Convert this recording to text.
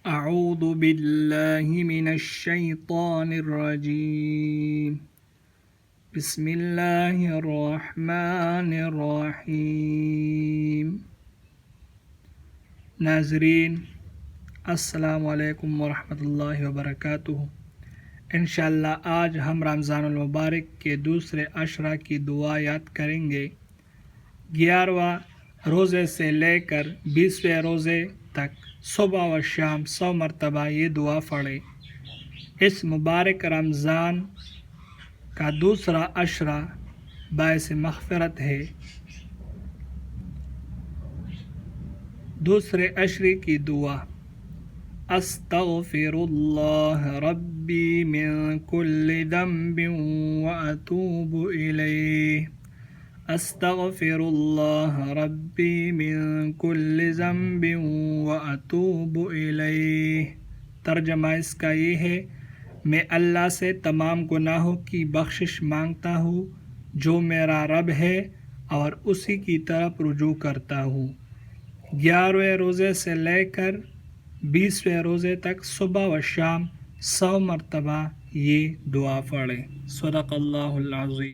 اعوذ باللہ من الشیطان الرجیم بسم اللہ الرحمن الرحیم۔ ناظرین السلام علیکم ورحمۃ اللہ وبرکاتہ۔ انشاءاللہ آج ہم رمضان المبارک کے دوسرے عشرہ کی دعا یاد کریں گے۔ 11واں روزے سے لے کر 20ویں روزے تک صبح و شام 100 مرتبہ یہ دعا پڑھیں۔ اس مبارک رمضان کا دوسرا عشرہ باعث مغفرت ہے۔ دوسرے عشرے کی دعا: استغفر اللہ ربی من کل ذنب واتوب الیہ۔ استغفر اللہ ربی من کل ذنب واتوب الیہ۔ ترجمہ اس کا یہ ہے: میں اللہ سے تمام گناہوں کی بخشش مانگتا ہوں جو میرا رب ہے اور اسی کی طرف رجوع کرتا ہوں۔ 11ویں روزے سے لے کر 20ویں روزے تک صبح و شام 100 مرتبہ یہ دعا پڑھیں۔ صدق اللہ العظیم۔